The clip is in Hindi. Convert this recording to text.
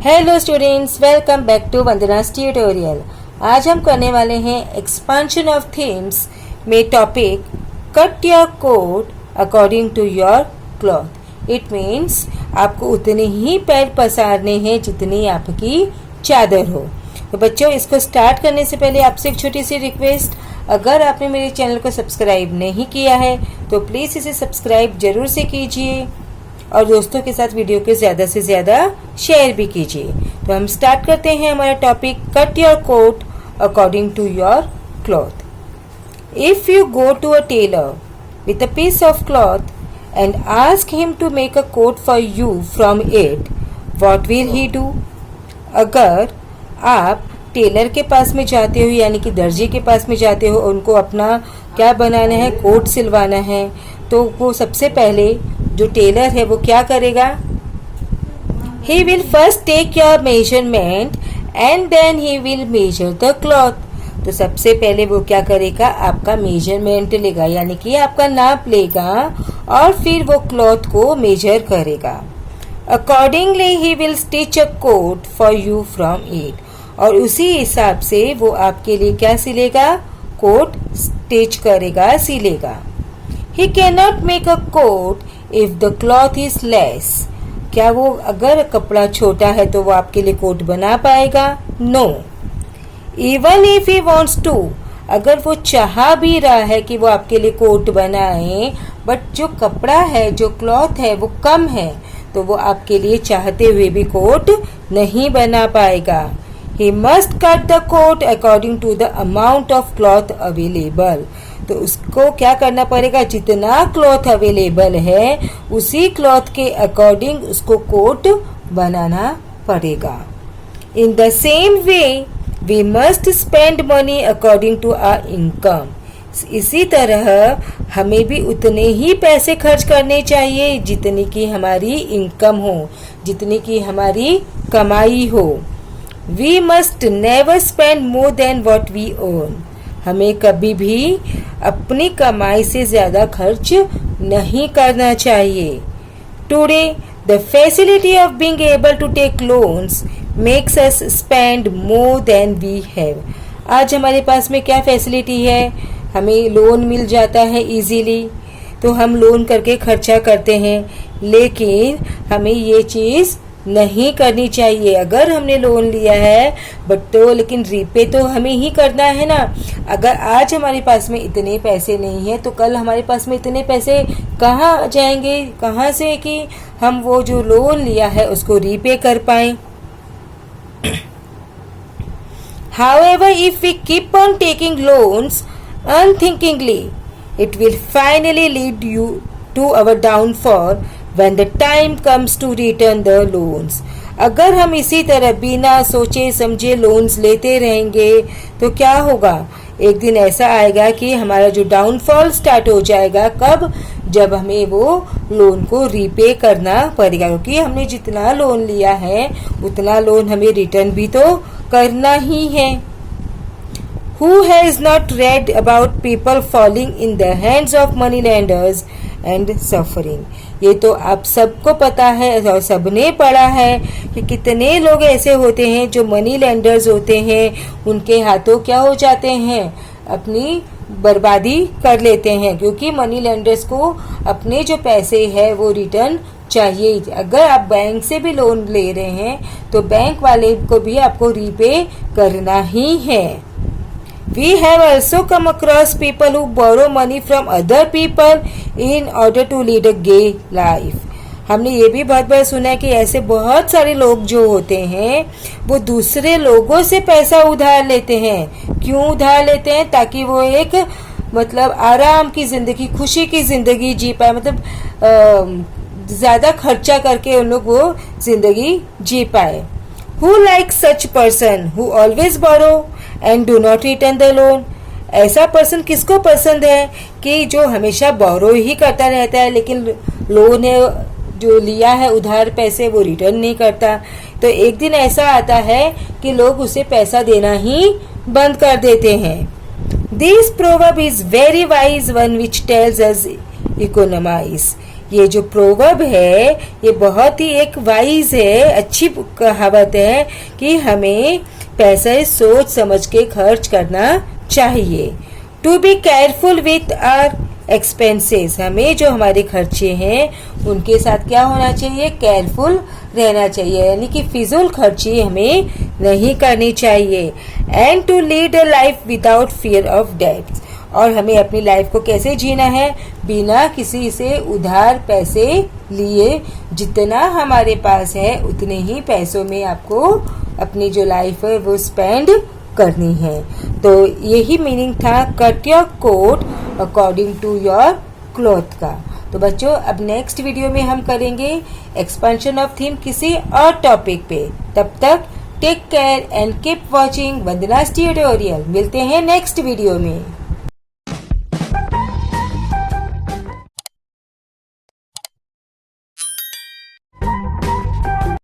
Hello students, welcome back to Vandana's tutorial. आज हम करने वाले हैं एक्सपांशन ऑफ थीम्स में topic cut your coat according to your cloth. It means आपको उतने ही पैर पसारने हैं जितनी आपकी चादर हो। तो बच्चों, इसको स्टार्ट करने से पहले आपसे एक छोटी सी रिक्वेस्ट, अगर आपने मेरे चैनल को सब्सक्राइब नहीं किया है तो प्लीज़ इसे सब्सक्राइब जरूर से कीजिए और दोस्तों के साथ वीडियो को ज़्यादा से ज़्यादा शेयर भी कीजिए। तो हम स्टार्ट करते हैं हमारा topic cut your coat according to your cloth. If you go to a tailor with a piece of cloth and ask him to make a coat for you from it, what will he do? अगर आप टेलर के पास में जाते हो, यानी कि दर्जी के पास में जाते हो, उनको अपना क्या बनाना है, कोट सिलवाना है, तो वो सबसे पहले जो टेलर है वो क्या करेगा? He will first take your measurement and then he will measure the cloth। तो सबसे पहले वो क्या करेगा? आपका मेजरमेंट लेगा, यानी कि आपका नाप लेगा और फिर वो क्लॉथ को मेजर करेगा। Accordingly he will stitch a coat for you from it। और उसी हिसाब से वो आपके लिए क्या सिलेगा? कोट स्टिच करेगा, सिलेगा। He cannot make a coat if the cloth is less। क्या वो अगर कपड़ा छोटा है तो वो आपके लिए कोट बना पाएगा? No। Even if he wants to, अगर वो चाह भी रहा है कि वो आपके लिए कोट बनाए, बट जो कपड़ा है, जो क्लॉथ है वो कम है, तो वो आपके लिए चाहते हुए भी कोट नहीं बना पाएगा। He must cut the coat according to the amount of cloth available। तो उसको क्या करना पड़ेगा? जितना क्लॉथ अवेलेबल है उसी क्लॉथ के अकॉर्डिंग उसको कोट बनाना पड़ेगा। In the same way we must spend money according to our income. इसी तरह हमें भी उतने ही पैसे खर्च करने चाहिए जितनी की हमारी इनकम हो, जितनी की हमारी कमाई हो। We must never spend more than what we own. हमें कभी भी अपनी कमाई से ज़्यादा खर्च नहीं करना चाहिए। Today the facility of being able to take loans makes us spend more than we have. आज हमारे पास में क्या फैसिलिटी है? हमें लोन मिल जाता है इजीली, तो हम लोन करके खर्चा करते हैं, लेकिन हमें ये चीज़ नहीं करनी चाहिए। अगर हमने लोन लिया है बट तो लेकिन रीपे तो हमें ही करना है ना। अगर आज हमारे पास में इतने पैसे नहीं है तो कल हमारे पास में इतने पैसे कहाँ जाएंगे, कहाँ से कि हम वो जो लोन लिया है उसको रीपे कर पाएं। However, if we keep on taking loans unthinkingly, it will finally lead you to our downfall when the time comes to return the loans। अगर हम इसी तरह बिना सोचे समझे लोन्स लेते रहेंगे तो क्या होगा? एक दिन ऐसा आएगा कि हमारा जो डाउनफॉल स्टार्ट हो जाएगा। कब? जब हमें वो लोन को रीपे करना पड़ेगा, क्योंकि हमने जितना लोन लिया है उतना लोन हमें रिटर्न भी तो करना ही है। Who has not read about people falling in the hands of money lenders and suffering? ये तो आप सबको पता है और सबने पढ़ा है कि कितने लोग ऐसे होते हैं जो मनी लेंडर्स होते हैं, उनके हाथों क्या हो जाते हैं? अपनी बर्बादी कर लेते हैं, क्योंकि मनी लेंडर्स को अपने जो पैसे है वो रिटर्न चाहिए। अगर आप बैंक से भी लोन ले रहे हैं तो बैंक वाले को भी आपको रीपे करना ही है। We have also come across people who borrow money from other people in order to lead a gay life। हमने ये भी बहुत बार सुना है कि ऐसे बहुत सारे लोग जो होते हैं वो दूसरे लोगों से पैसा उधार लेते हैं। क्यों उधार लेते हैं? ताकि वो एक मतलब आराम की ज़िंदगी, खुशी की ज़िंदगी जी पाए, मतलब ज़्यादा खर्चा करके उन लोग वो ज़िंदगी जी पाए। Who likes such person who always borrow and do not return the loan? ऐसा पर्सन किसको पसंद है कि जो हमेशा बोरो ही करता रहता है लेकिन लोन है जो लिया है उधार पैसे वो रिटर्न नहीं करता। तो एक दिन ऐसा आता है कि लोग उसे पैसा देना ही बंद कर देते हैं। This proverb is very wise one which tells us economize। ये जो प्रोवर्ब है ये बहुत ही एक वाइज है, अच्छी कहावत है कि हमें पैसे सोच समझ के खर्च करना चाहिए। To be careful with our expenses, हमें जो हमारे खर्चे हैं उनके साथ क्या होना चाहिए, केयरफुल रहना चाहिए, यानी कि फिजूल खर्ची हमें नहीं करनी चाहिए। And to lead a life without fear of debts, और हमें अपनी लाइफ को कैसे जीना है, बिना किसी से उधार पैसे लिए। जितना हमारे पास है उतने ही पैसों में आपको अपनी जो लाइफ है वो स्पेंड करनी है। तो यही मीनिंग था cut your coat according to your cloth का। तो बच्चों अब नेक्स्ट वीडियो में हम करेंगे एक्सपेंशन ऑफ थीम किसी और टॉपिक पे। तब तक take care and keep watching Vandana's tutorial. मिलते हैं नेक्स्ट वीडियो में।